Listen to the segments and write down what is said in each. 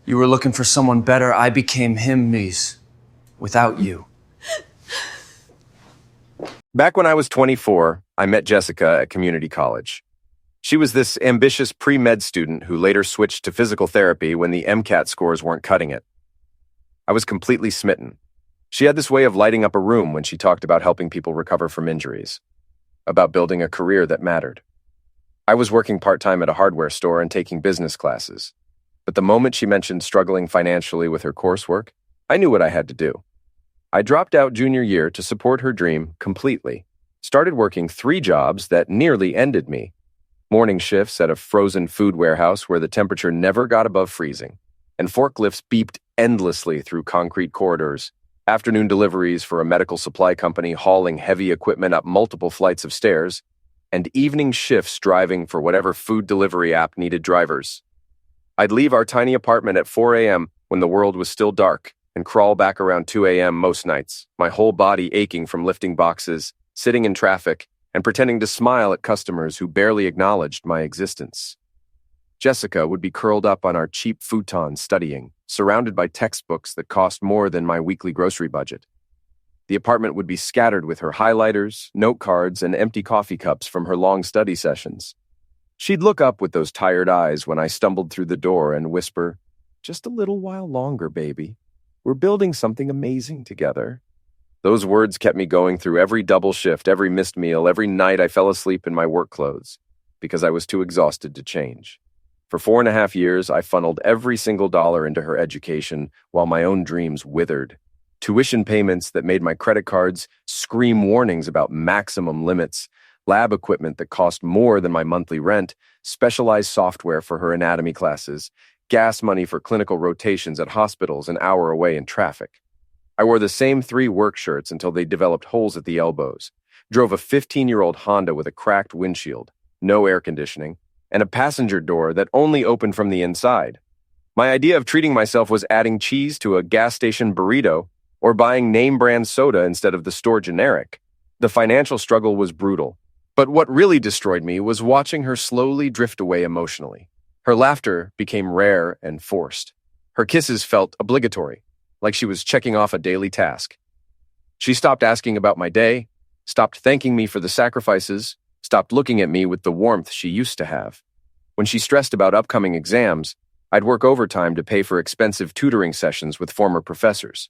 You were looking for someone better. I became him, Mies. Without you. Back when I was 24, I met Jessica at community college. She was this ambitious pre-med student who later switched to physical therapy when the MCAT scores weren't cutting it. I was completely smitten. She had this way of lighting up a room when she talked about helping people recover from injuries, about building a career that mattered. I was working part-time at a hardware store and taking business classes. But the moment she mentioned struggling financially with her coursework, I knew what I had to do. I dropped out junior year to support her dream completely, started working 3 jobs that nearly ended me. Morning shifts at a frozen food warehouse where the temperature never got above freezing, and forklifts beeped endlessly through concrete corridors, afternoon deliveries for a medical supply company hauling heavy equipment up multiple flights of stairs, and evening shifts driving for whatever food delivery app needed drivers. I'd leave our tiny apartment at 4 a.m. when the world was still dark and crawl back around 2 a.m. most nights, my whole body aching from lifting boxes, sitting in traffic, and pretending to smile at customers who barely acknowledged my existence. Jessica would be curled up on our cheap futon studying, surrounded by textbooks that cost more than my weekly grocery budget. The apartment would be scattered with her highlighters, note cards, and empty coffee cups from her long study sessions. She'd look up with those tired eyes when I stumbled through the door and whisper, "Just a little while longer, baby. We're building something amazing together." Those words kept me going through every double shift, every missed meal, every night I fell asleep in my work clothes, because I was too exhausted to change. For 4.5 years, I funneled every single dollar into her education while my own dreams withered. Tuition payments that made my credit cards scream warnings about maximum limits, lab equipment that cost more than my monthly rent, specialized software for her anatomy classes, gas money for clinical rotations at hospitals an hour away in traffic. I wore the same 3 work shirts until they developed holes at the elbows, drove a 15-year-old Honda with a cracked windshield, no air conditioning, and a passenger door that only opened from the inside. My idea of treating myself was adding cheese to a gas station burrito or buying name-brand soda instead of the store generic. The financial struggle was brutal, but what really destroyed me was watching her slowly drift away emotionally. Her laughter became rare and forced. Her kisses felt obligatory, like she was checking off a daily task. She stopped asking about my day, stopped thanking me for the sacrifices, stopped looking at me with the warmth she used to have. When she stressed about upcoming exams, I'd work overtime to pay for expensive tutoring sessions with former professors.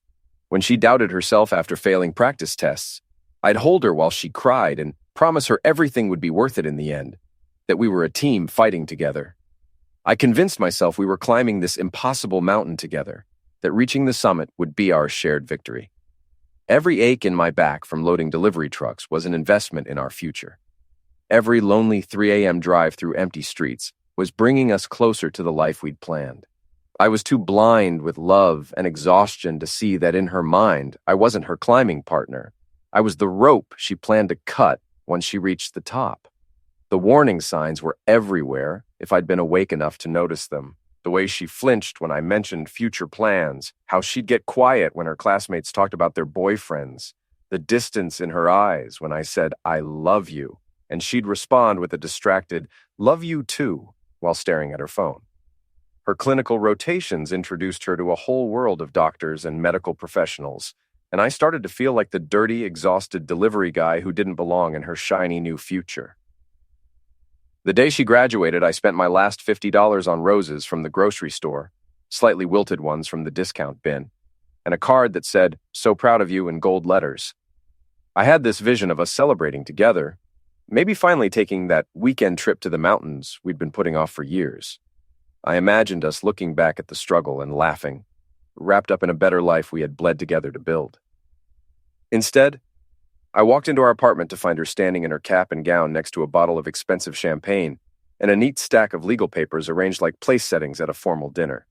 When she doubted herself after failing practice tests, I'd hold her while she cried and promise her everything would be worth it in the end, that we were a team fighting together. I convinced myself we were climbing this impossible mountain together, that reaching the summit would be our shared victory. Every ache in my back from loading delivery trucks was an investment in our future. Every lonely 3 a.m. drive through empty streets was bringing us closer to the life we'd planned. I was too blind with love and exhaustion to see that in her mind, I wasn't her climbing partner. I was the rope she planned to cut once she reached the top. The warning signs were everywhere if I'd been awake enough to notice them. The way she flinched when I mentioned future plans, how she'd get quiet when her classmates talked about their boyfriends, the distance in her eyes when I said, "I love you," and she'd respond with a distracted, "Love you too," while staring at her phone. Her clinical rotations introduced her to a whole world of doctors and medical professionals, and I started to feel like the dirty, exhausted delivery guy who didn't belong in her shiny new future. The day she graduated, I spent my last $50 on roses from the grocery store, slightly wilted ones from the discount bin, and a card that said, "So proud of you" in gold letters. I had this vision of us celebrating together, maybe finally taking that weekend trip to the mountains we'd been putting off for years. I imagined us looking back at the struggle and laughing, wrapped up in a better life we had bled together to build. Instead, I walked into our apartment to find her standing in her cap and gown next to a bottle of expensive champagne and a neat stack of legal papers arranged like place settings at a formal dinner.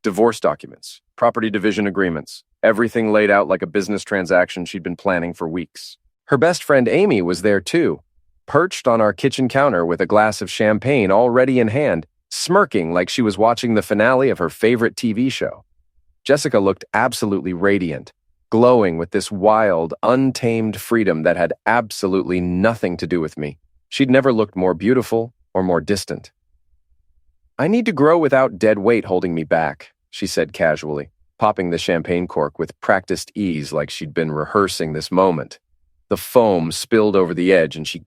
Divorce documents, property division agreements, everything laid out like a business transaction she'd been planning for weeks. Her best friend Amy was there too, perched on our kitchen counter with a glass of champagne already in hand, smirking like she was watching the finale of her favorite TV show. Jessica looked absolutely radiant, glowing with this wild, untamed freedom that had absolutely nothing to do with me. She'd never looked more beautiful or more distant. "I need to grow without dead weight holding me back," she said casually, popping the champagne cork with practiced ease like she'd been rehearsing this moment. The foam spilled over the edge and she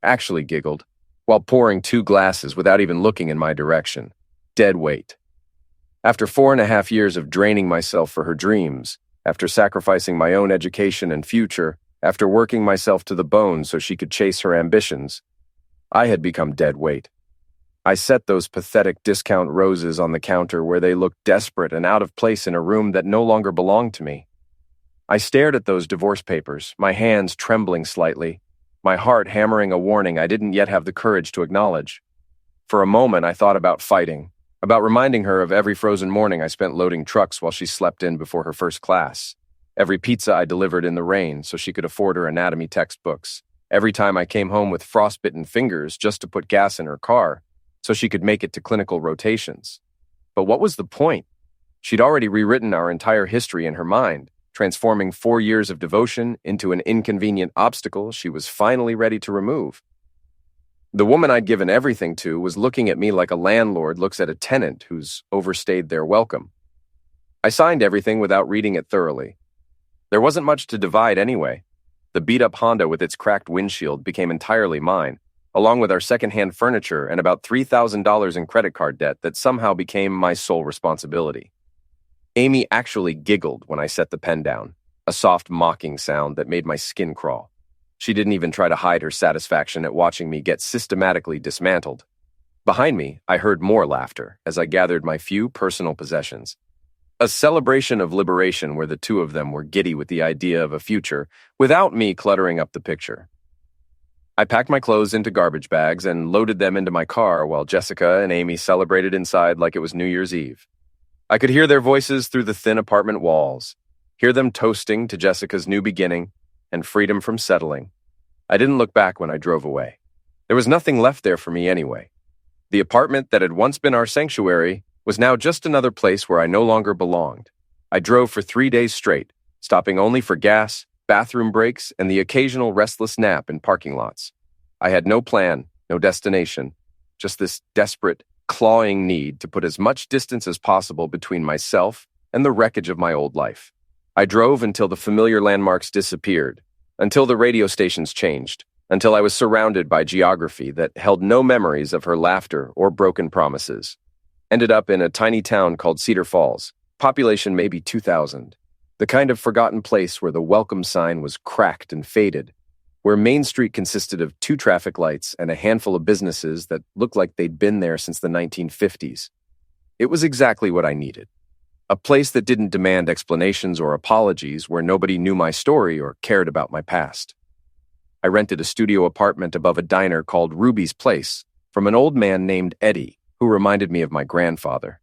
actually giggled, while pouring 2 glasses without even looking in my direction. Dead weight. After 4.5 years of draining myself for her dreams, after sacrificing my own education and future, after working myself to the bone so she could chase her ambitions, I had become dead weight. I set those pathetic discount roses on the counter where they looked desperate and out of place in a room that no longer belonged to me. I stared at those divorce papers, my hands trembling slightly, my heart hammering a warning I didn't yet have the courage to acknowledge. For a moment, I thought about fighting, about reminding her of every frozen morning I spent loading trucks while she slept in before her first class, every pizza I delivered in the rain so she could afford her anatomy textbooks, every time I came home with frostbitten fingers just to put gas in her car so she could make it to clinical rotations. But what was the point? She'd already rewritten our entire history in her mind, transforming 4 years of devotion into an inconvenient obstacle she was finally ready to remove. The woman I'd given everything to was looking at me like a landlord looks at a tenant who's overstayed their welcome. I signed everything without reading it thoroughly. There wasn't much to divide anyway. The beat-up Honda with its cracked windshield became entirely mine, along with our second-hand furniture and about $3,000 in credit card debt that somehow became my sole responsibility. Amy actually giggled when I set the pen down, a soft mocking sound that made my skin crawl. She didn't even try to hide her satisfaction at watching me get systematically dismantled. Behind me, I heard more laughter as I gathered my few personal possessions. A celebration of liberation where the two of them were giddy with the idea of a future without me cluttering up the picture. I packed my clothes into garbage bags and loaded them into my car while Jessica and Amy celebrated inside like it was New Year's Eve. I could hear their voices through the thin apartment walls, hear them toasting to Jessica's new beginning and freedom from settling. I didn't look back when I drove away. There was nothing left there for me anyway. The apartment that had once been our sanctuary was now just another place where I no longer belonged. I drove for 3 days straight, stopping only for gas, bathroom breaks, and the occasional restless nap in parking lots. I had no plan, no destination, just this desperate, clawing need to put as much distance as possible between myself and the wreckage of my old life. I drove until the familiar landmarks disappeared, until the radio stations changed, until I was surrounded by geography that held no memories of her laughter or broken promises. Ended up in a tiny town called Cedar Falls, population maybe 2,000, the kind of forgotten place where the welcome sign was cracked and faded, where Main Street consisted of 2 traffic lights and a handful of businesses that looked like they'd been there since the 1950s. It was exactly what I needed. A place that didn't demand explanations or apologies, where nobody knew my story or cared about my past. I rented a studio apartment above a diner called Ruby's Place from an old man named Eddie, who reminded me of my grandfather.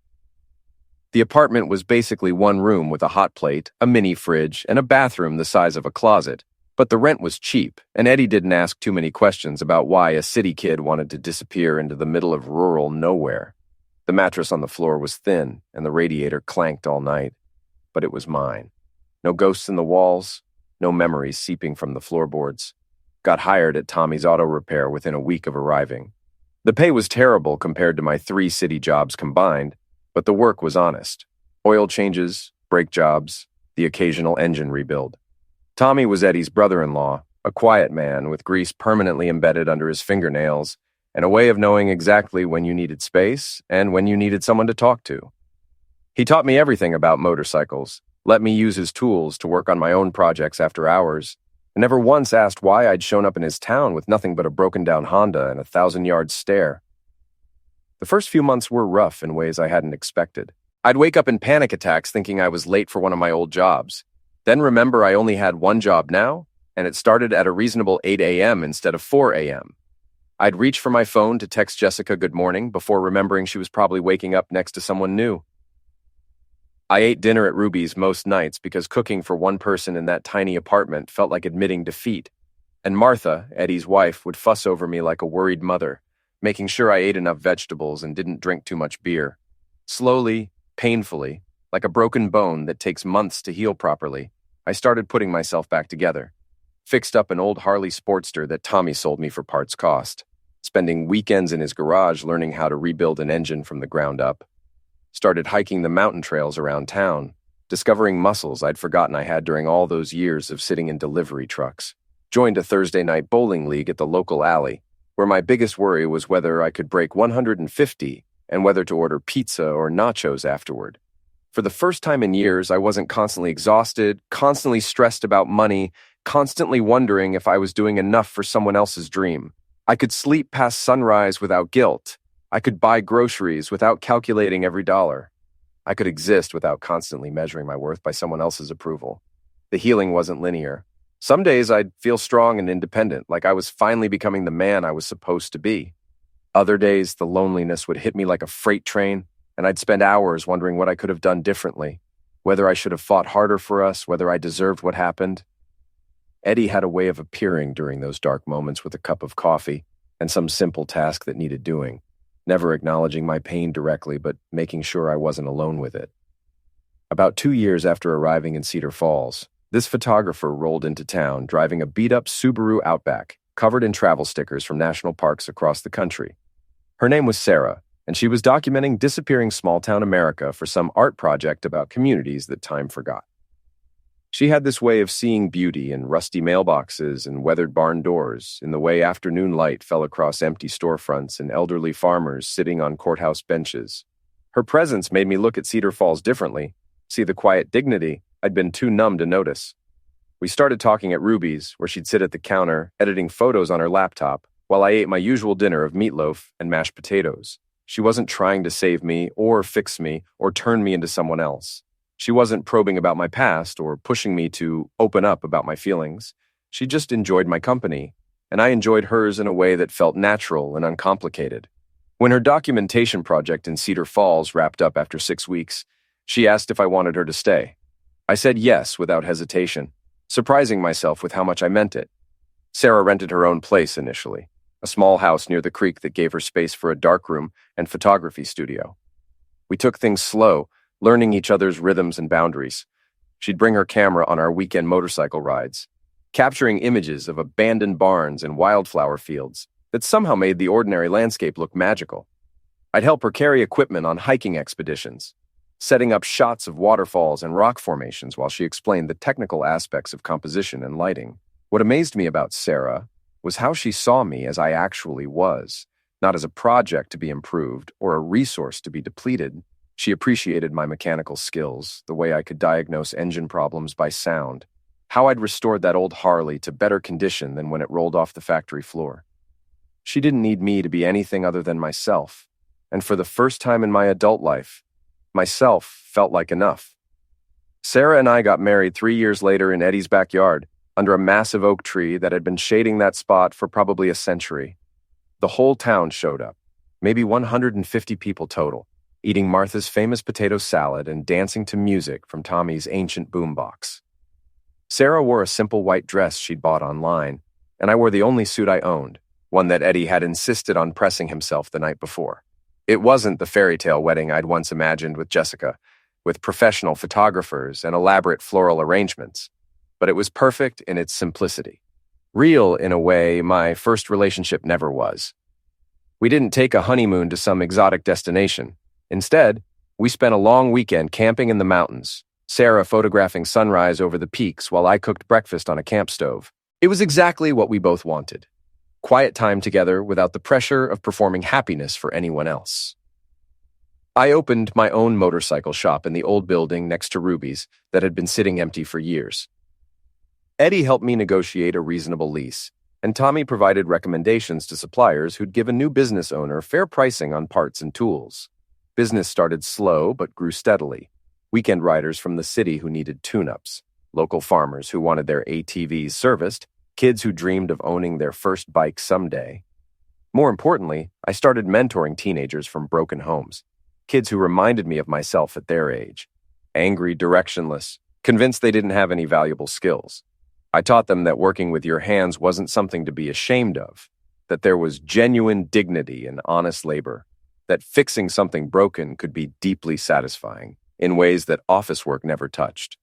The apartment was basically one room with a hot plate, a mini fridge, and a bathroom the size of a closet, but the rent was cheap, and Eddie didn't ask too many questions about why a city kid wanted to disappear into the middle of rural nowhere. The mattress on the floor was thin, and the radiator clanked all night, but it was mine. No ghosts in the walls, no memories seeping from the floorboards. Got hired at Tommy's Auto Repair within a week of arriving. The pay was terrible compared to my 3 city jobs combined, but the work was honest. Oil changes, brake jobs, the occasional engine rebuild. Tommy was Eddie's brother-in-law, a quiet man with grease permanently embedded under his fingernails and a way of knowing exactly when you needed space and when you needed someone to talk to. He taught me everything about motorcycles, let me use his tools to work on my own projects after hours, and never once asked why I'd shown up in his town with nothing but a broken-down Honda and a 1,000-yard stare. The first few months were rough in ways I hadn't expected. I'd wake up in panic attacks thinking I was late for one of my old jobs, then remember I only had one job now, and it started at a reasonable 8 a.m. instead of 4 a.m. I'd reach for my phone to text Jessica good morning before remembering she was probably waking up next to someone new. I ate dinner at Ruby's most nights because cooking for one person in that tiny apartment felt like admitting defeat, and Martha, Eddie's wife, would fuss over me like a worried mother, making sure I ate enough vegetables and didn't drink too much beer. Slowly, painfully, like a broken bone that takes months to heal properly, I started putting myself back together. Fixed up an old Harley Sportster that Tommy sold me for parts cost, spending weekends in his garage learning how to rebuild an engine from the ground up. started hiking the mountain trails around town, discovering muscles I'd forgotten I had during all those years of sitting in delivery trucks, joined a Thursday night bowling league at the local alley, where my biggest worry was whether I could break 150 and whether to order pizza or nachos afterward. For the first time in years, I wasn't constantly exhausted, constantly stressed about money, constantly wondering if I was doing enough for someone else's dream. I could sleep past sunrise without guilt. I could buy groceries without calculating every dollar. I could exist without constantly measuring my worth by someone else's approval. The healing wasn't linear. Some days I'd feel strong and independent, like I was finally becoming the man I was supposed to be. Other days, the loneliness would hit me like a freight train, and I'd spend hours wondering what I could have done differently, whether I should have fought harder for us, whether I deserved what happened. Eddie had a way of appearing during those dark moments with a cup of coffee and some simple task that needed doing, never acknowledging my pain directly, but making sure I wasn't alone with it. About 2 years after arriving in Cedar Falls, this photographer rolled into town driving a beat-up Subaru Outback covered in travel stickers from national parks across the country. Her name was Sarah, and she was documenting disappearing small-town America for some art project about communities that time forgot. She had this way of seeing beauty in rusty mailboxes and weathered barn doors, in the way afternoon light fell across empty storefronts and elderly farmers sitting on courthouse benches. Her presence made me look at Cedar Falls differently, see the quiet dignity I'd been too numb to notice. We started talking at Ruby's, where she'd sit at the counter, editing photos on her laptop, while I ate my usual dinner of meatloaf and mashed potatoes. She wasn't trying to save me or fix me or turn me into someone else. She wasn't probing about my past or pushing me to open up about my feelings. She just enjoyed my company, and I enjoyed hers in a way that felt natural and uncomplicated. When her documentation project in Cedar Falls wrapped up after 6 weeks, she asked if I wanted her to stay. I said yes without hesitation, surprising myself with how much I meant it. Sarah rented her own place initially, a small house near the creek that gave her space for a darkroom and photography studio. We took things slow, learning each other's rhythms and boundaries. She'd bring her camera on our weekend motorcycle rides, capturing images of abandoned barns and wildflower fields that somehow made the ordinary landscape look magical. I'd help her carry equipment on hiking expeditions, setting up shots of waterfalls and rock formations while she explained the technical aspects of composition and lighting. What amazed me about Sarah was how she saw me as I actually was, not as a project to be improved or a resource to be depleted. She appreciated my mechanical skills, the way I could diagnose engine problems by sound, how I'd restored that old Harley to better condition than when it rolled off the factory floor. She didn't need me to be anything other than myself, and for the first time in my adult life, myself felt like enough. Sarah and I got married 3 years later in Eddie's backyard, under a massive oak tree that had been shading that spot for probably a century. The whole town showed up, maybe 150 people total, eating Martha's famous potato salad and dancing to music from Tommy's ancient boombox. Sarah wore a simple white dress she'd bought online, and I wore the only suit I owned, one that Eddie had insisted on pressing himself the night before. It wasn't the fairy tale wedding I'd once imagined with Jessica, with professional photographers and elaborate floral arrangements, but it was perfect in its simplicity. Real, in a way, my first relationship never was. We didn't take a honeymoon to some exotic destination. Instead, we spent a long weekend camping in the mountains, Sarah photographing sunrise over the peaks while I cooked breakfast on a camp stove. It was exactly what we both wanted. Quiet time together without the pressure of performing happiness for anyone else. I opened my own motorcycle shop in the old building next to Ruby's that had been sitting empty for years. Eddie helped me negotiate a reasonable lease, and Tommy provided recommendations to suppliers who'd give a new business owner fair pricing on parts and tools. Business started slow but grew steadily. Weekend riders from the city who needed tune-ups, local farmers who wanted their ATVs serviced, kids who dreamed of owning their first bike someday. More importantly, I started mentoring teenagers from broken homes, kids who reminded me of myself at their age, angry, directionless, convinced they didn't have any valuable skills. I taught them that working with your hands wasn't something to be ashamed of, that there was genuine dignity in honest labor, that fixing something broken could be deeply satisfying in ways that office work never touched.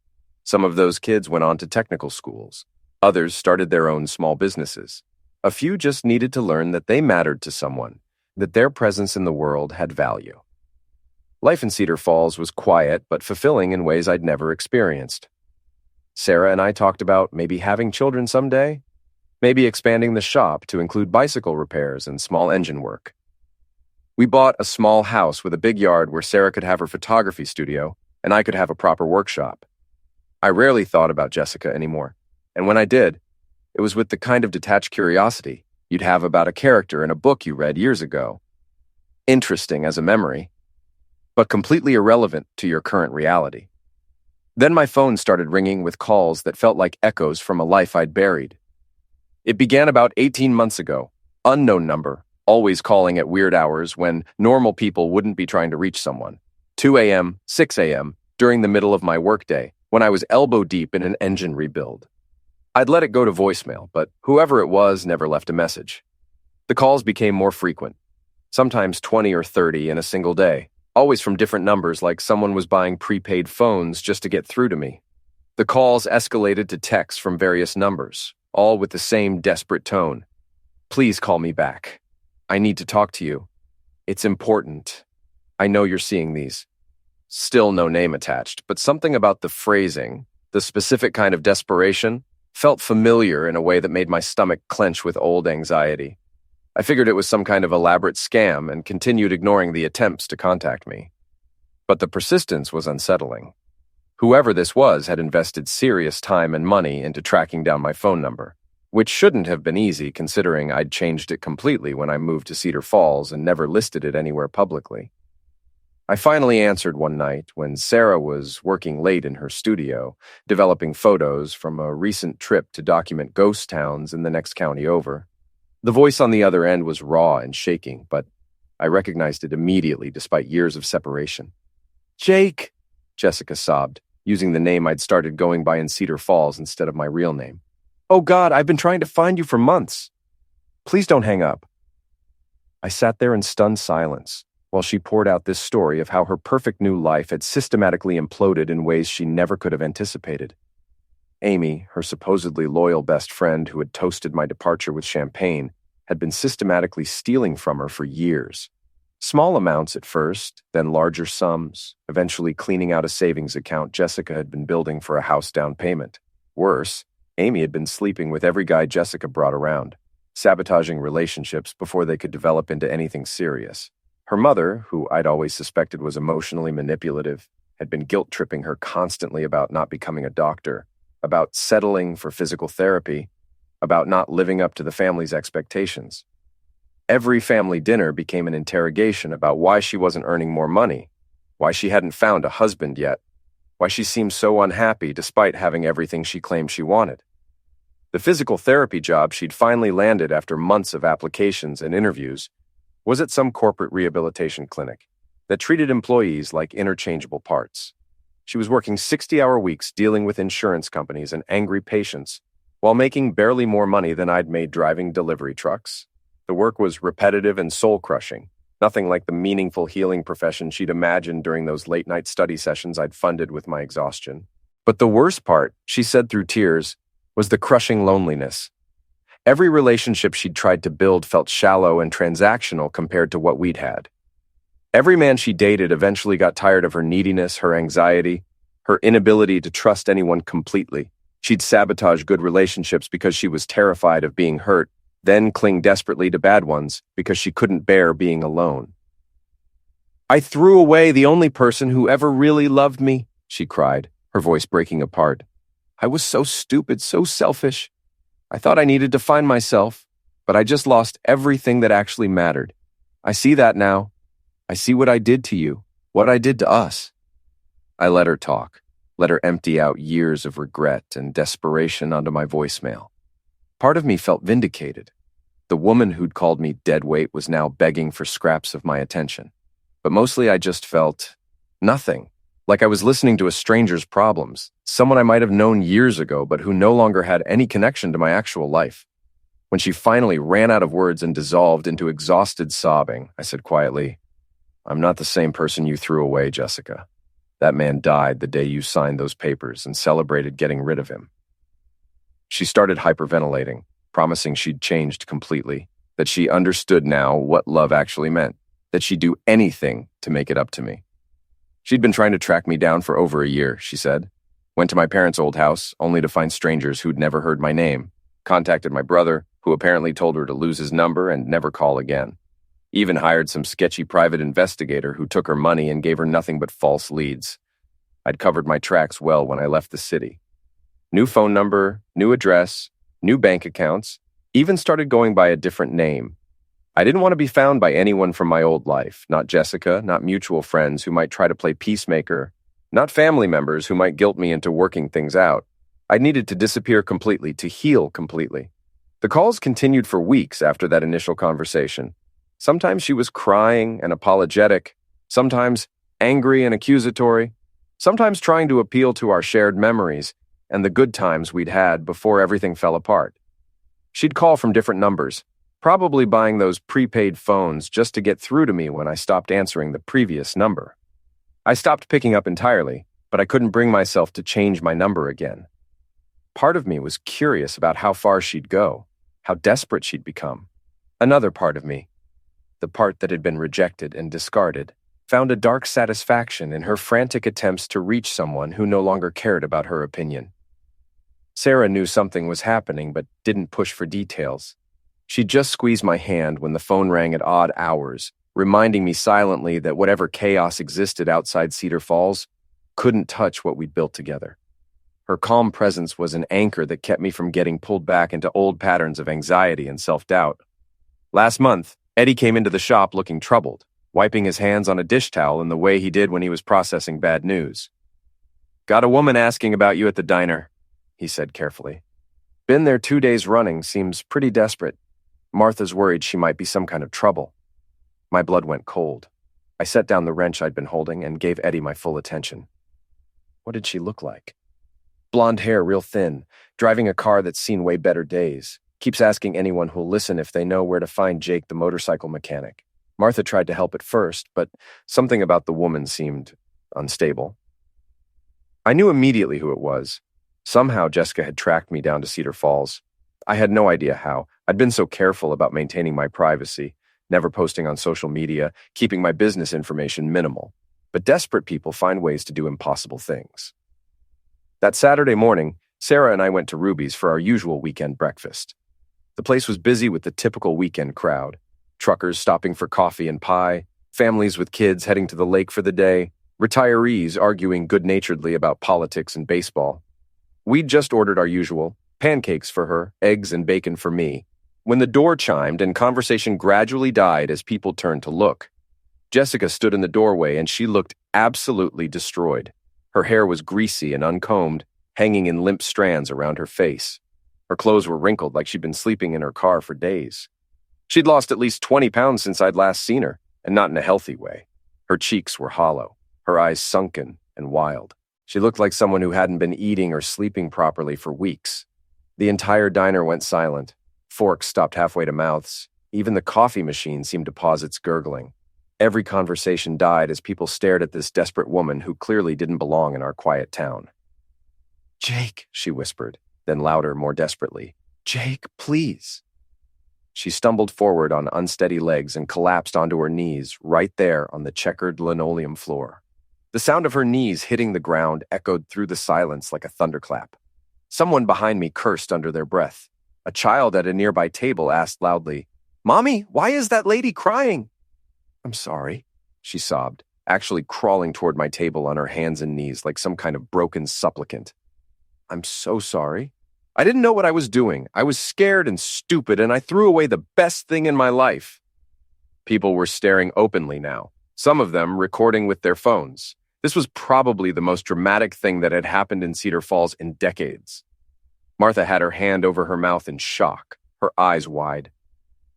Some of those kids went on to technical schools. Others started their own small businesses. A few just needed to learn that they mattered to someone, that their presence in the world had value. Life in Cedar Falls was quiet but fulfilling in ways I'd never experienced. Sarah and I talked about maybe having children someday, maybe expanding the shop to include bicycle repairs and small engine work. We bought a small house with a big yard where Sarah could have her photography studio and I could have a proper workshop. I rarely thought about Jessica anymore, and when I did, it was with the kind of detached curiosity you'd have about a character in a book you read years ago. Interesting as a memory, but completely irrelevant to your current reality. Then my phone started ringing with calls that felt like echoes from a life I'd buried. It began about 18 months ago. Unknown number, always calling at weird hours when normal people wouldn't be trying to reach someone. 2 a.m., 6 a.m., during the middle of my workday, when I was elbow deep in an engine rebuild. I'd let it go to voicemail, but whoever it was never left a message. The calls became more frequent, sometimes 20 or 30 in a single day, always from different numbers like someone was buying prepaid phones just to get through to me. The calls escalated to texts from various numbers, all with the same desperate tone. Please call me back. I need to talk to you. It's important. I know you're seeing these. Still no name attached, but something about the phrasing, the specific kind of desperation, felt familiar in a way that made my stomach clench with old anxiety. I figured it was some kind of elaborate scam and continued ignoring the attempts to contact me. But the persistence was unsettling. Whoever this was had invested serious time and money into tracking down my phone number, which shouldn't have been easy considering I'd changed it completely when I moved to Cedar Falls and never listed it anywhere publicly. I finally answered one night when Sarah was working late in her studio, developing photos from a recent trip to document ghost towns in the next county over. The voice on the other end was raw and shaking, but I recognized it immediately despite years of separation. "Jake," Jessica sobbed, using the name I'd started going by in Cedar Falls instead of my real name. "Oh God, I've been trying to find you for months. Please don't hang up." I sat there in stunned silence while she poured out this story of how her perfect new life had systematically imploded in ways she never could have anticipated. Amy, her supposedly loyal best friend who had toasted my departure with champagne, had been systematically stealing from her for years. Small amounts at first, then larger sums, eventually cleaning out a savings account Jessica had been building for a house down payment. Worse, Amy had been sleeping with every guy Jessica brought around, sabotaging relationships before they could develop into anything serious. Her mother, who I'd always suspected was emotionally manipulative, had been guilt-tripping her constantly about not becoming a doctor, about settling for physical therapy, about not living up to the family's expectations. Every family dinner became an interrogation about why she wasn't earning more money, why she hadn't found a husband yet, why she seemed so unhappy despite having everything she claimed she wanted. The physical therapy job she'd finally landed after months of applications and interviews was at some corporate rehabilitation clinic that treated employees like interchangeable parts. She was working 60-hour weeks dealing with insurance companies and angry patients while making barely more money than I'd made driving delivery trucks. The work was repetitive and soul-crushing, nothing like the meaningful healing profession she'd imagined during those late-night study sessions I'd funded with my exhaustion. But the worst part, she said through tears, was the crushing loneliness. Every relationship she'd tried to build felt shallow and transactional compared to what we'd had. Every man she dated eventually got tired of her neediness, her anxiety, her inability to trust anyone completely. She'd sabotage good relationships because she was terrified of being hurt, then cling desperately to bad ones because she couldn't bear being alone. "I threw away the only person who ever really loved me," she cried, her voice breaking apart. "I was so stupid, so selfish. I thought I needed to find myself, but I just lost everything that actually mattered. I see that now. I see what I did to you, what I did to us." I let her talk, let her empty out years of regret and desperation onto my voicemail. Part of me felt vindicated. The woman who'd called me deadweight was now begging for scraps of my attention. But mostly I just felt nothing, like I was listening to a stranger's problems, someone I might have known years ago but who no longer had any connection to my actual life. When she finally ran out of words and dissolved into exhausted sobbing, I said quietly, "I'm not the same person you threw away, Jessica. That man died the day you signed those papers and celebrated getting rid of him." She started hyperventilating, promising she'd changed completely, that she understood now what love actually meant, that she'd do anything to make it up to me. She'd been trying to track me down for over a year, she said. Went to my parents' old house, only to find strangers who'd never heard my name. Contacted my brother, who apparently told her to lose his number and never call again. Even hired some sketchy private investigator who took her money and gave her nothing but false leads. I'd covered my tracks well when I left the city. New phone number, new address, new bank accounts, even started going by a different name. I didn't want to be found by anyone from my old life, not Jessica, not mutual friends who might try to play peacemaker, not family members who might guilt me into working things out. I needed to disappear completely, to heal completely. The calls continued for weeks after that initial conversation. Sometimes she was crying and apologetic, sometimes angry and accusatory, sometimes trying to appeal to our shared memories and the good times we'd had before everything fell apart. She'd call from different numbers, probably buying those prepaid phones just to get through to me when I stopped answering the previous number. I stopped picking up entirely, but I couldn't bring myself to change my number again. Part of me was curious about how far she'd go, how desperate she'd become. Another part of me, the part that had been rejected and discarded, found a dark satisfaction in her frantic attempts to reach someone who no longer cared about her opinion. Sarah knew something was happening but didn't push for details. She just squeezed my hand when the phone rang at odd hours, reminding me silently that whatever chaos existed outside Cedar Falls couldn't touch what we'd built together. Her calm presence was an anchor that kept me from getting pulled back into old patterns of anxiety and self-doubt. Last month, Eddie came into the shop looking troubled, wiping his hands on a dish towel in the way he did when he was processing bad news. "Got a woman asking about you at the diner," he said carefully. "Been there 2 days running, seems pretty desperate. Martha's worried she might be some kind of trouble." My blood went cold. I set down the wrench I'd been holding and gave Eddie my full attention. What did she look like? Blonde hair, real thin, driving a car that's seen way better days. Keeps asking anyone who'll listen if they know where to find Jake, the motorcycle mechanic. Martha tried to help at first, but something about the woman seemed unstable. I knew immediately who it was. Somehow Jessica had tracked me down to Cedar Falls. I had no idea how. I'd been so careful about maintaining my privacy, never posting on social media, keeping my business information minimal. But desperate people find ways to do impossible things. That Saturday morning, Sarah and I went to Ruby's for our usual weekend breakfast. The place was busy with the typical weekend crowd. Truckers stopping for coffee and pie, families with kids heading to the lake for the day, retirees arguing good-naturedly about politics and baseball. We'd just ordered our usual, pancakes for her, eggs and bacon for me, when the door chimed and conversation gradually died as people turned to look. Jessica stood in the doorway and she looked absolutely destroyed. Her hair was greasy and uncombed, hanging in limp strands around her face. Her clothes were wrinkled like she'd been sleeping in her car for days. She'd lost at least 20 pounds since I'd last seen her, and not in a healthy way. Her cheeks were hollow, her eyes sunken and wild. She looked like someone who hadn't been eating or sleeping properly for weeks. The entire diner went silent. Forks stopped halfway to mouths. Even the coffee machine seemed to pause its gurgling. Every conversation died as people stared at this desperate woman who clearly didn't belong in our quiet town. "Jake," she whispered, then louder, more desperately. "Jake, please." She stumbled forward on unsteady legs and collapsed onto her knees right there on the checkered linoleum floor. The sound of her knees hitting the ground echoed through the silence like a thunderclap. Someone behind me cursed under their breath. A child at a nearby table asked loudly, "Mommy, why is that lady crying?" "I'm sorry," she sobbed, actually crawling toward my table on her hands and knees like some kind of broken supplicant. "I'm so sorry. I didn't know what I was doing. I was scared and stupid, and I threw away the best thing in my life." People were staring openly now, some of them recording with their phones. This was probably the most dramatic thing that had happened in Cedar Falls in decades. Martha had her hand over her mouth in shock, her eyes wide.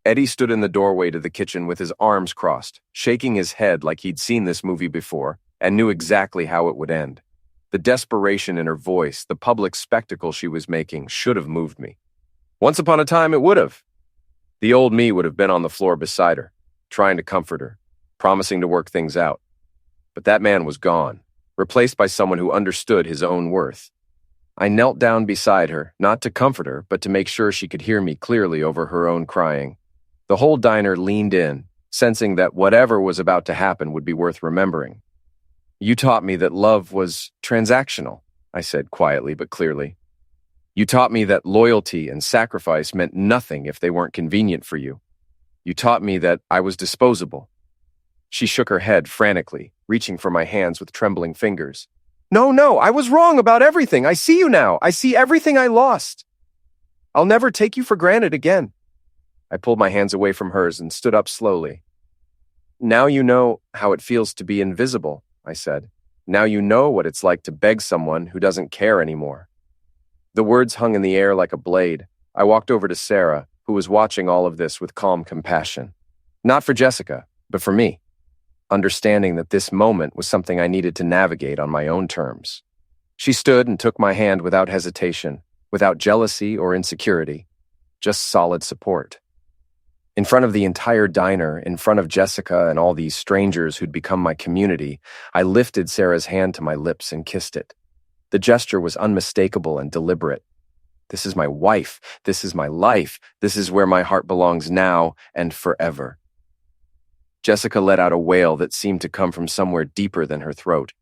Eddie stood in the doorway to the kitchen with his arms crossed, shaking his head like he'd seen this movie before and knew exactly how it would end. The desperation in her voice, the public spectacle she was making, should have moved me. Once upon a time, it would have. The old me would have been on the floor beside her, trying to comfort her, promising to work things out. But that man was gone, replaced by someone who understood his own worth. I knelt down beside her, not to comfort her, but to make sure she could hear me clearly over her own crying. The whole diner leaned in, sensing that whatever was about to happen would be worth remembering. You taught me that love was transactional, I said quietly but clearly. You taught me that loyalty and sacrifice meant nothing if they weren't convenient for you. You taught me that I was disposable. She shook her head frantically, reaching for my hands with trembling fingers. No, I was wrong about everything. I see you now. I see everything I lost. I'll never take you for granted again. I pulled my hands away from hers and stood up slowly. Now you know how it feels to be invisible, I said. Now you know what it's like to beg someone who doesn't care anymore. The words hung in the air like a blade. I walked over to Sarah, who was watching all of this with calm compassion. Not for Jessica, but for me, understanding that this moment was something I needed to navigate on my own terms. She stood and took my hand without hesitation, without jealousy or insecurity, just solid support. In front of the entire diner, in front of Jessica and all these strangers who'd become my community, I lifted Sarah's hand to my lips and kissed it. The gesture was unmistakable and deliberate. This is my wife. This is my life. This is where my heart belongs now and forever. Jessica let out a wail that seemed to come from somewhere deeper than her throat,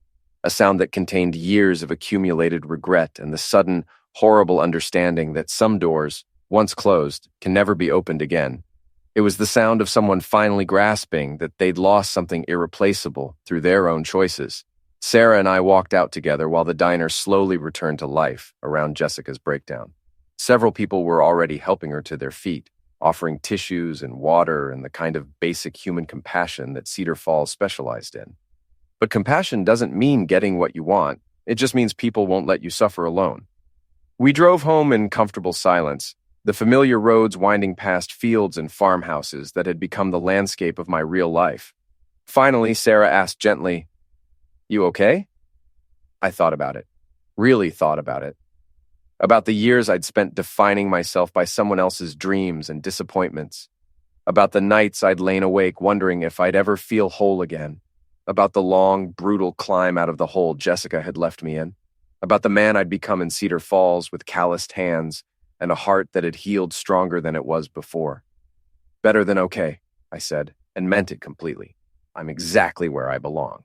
a sound that contained years of accumulated regret and the sudden, horrible understanding that some doors, once closed, can never be opened again. It was the sound of someone finally grasping that they'd lost something irreplaceable through their own choices. Sarah and I walked out together while the diner slowly returned to life around Jessica's breakdown. Several people were already helping her to their feet, offering tissues and water and the kind of basic human compassion that Cedar Falls specialized in. But compassion doesn't mean getting what you want. It just means people won't let you suffer alone. We drove home in comfortable silence, the familiar roads winding past fields and farmhouses that had become the landscape of my real life. Finally, Sarah asked gently, "You okay?" I thought about it. Really thought about it. About the years I'd spent defining myself by someone else's dreams and disappointments. About the nights I'd lain awake wondering if I'd ever feel whole again. About the long, brutal climb out of the hole Jessica had left me in. About the man I'd become in Cedar Falls with calloused hands and a heart that had healed stronger than it was before. Better than okay, I said, and meant it completely. I'm exactly where I belong.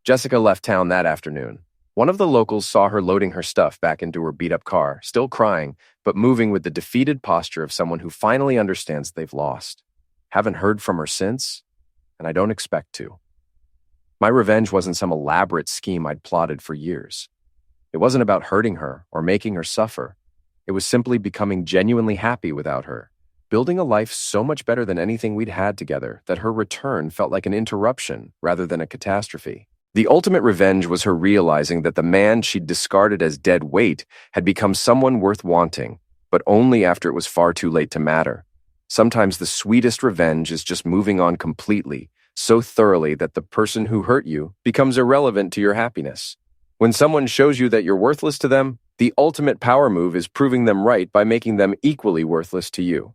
Jessica left town that afternoon. One of the locals saw her loading her stuff back into her beat-up car, still crying, but moving with the defeated posture of someone who finally understands they've lost. Haven't heard from her since, and I don't expect to. My revenge wasn't some elaborate scheme I'd plotted for years. It wasn't about hurting her or making her suffer. It was simply becoming genuinely happy without her, building a life so much better than anything we'd had together that her return felt like an interruption rather than a catastrophe. The ultimate revenge was her realizing that the man she'd discarded as dead weight had become someone worth wanting, but only after it was far too late to matter. Sometimes the sweetest revenge is just moving on completely, so thoroughly that the person who hurt you becomes irrelevant to your happiness. When someone shows you that you're worthless to them, the ultimate power move is proving them right by making them equally worthless to you.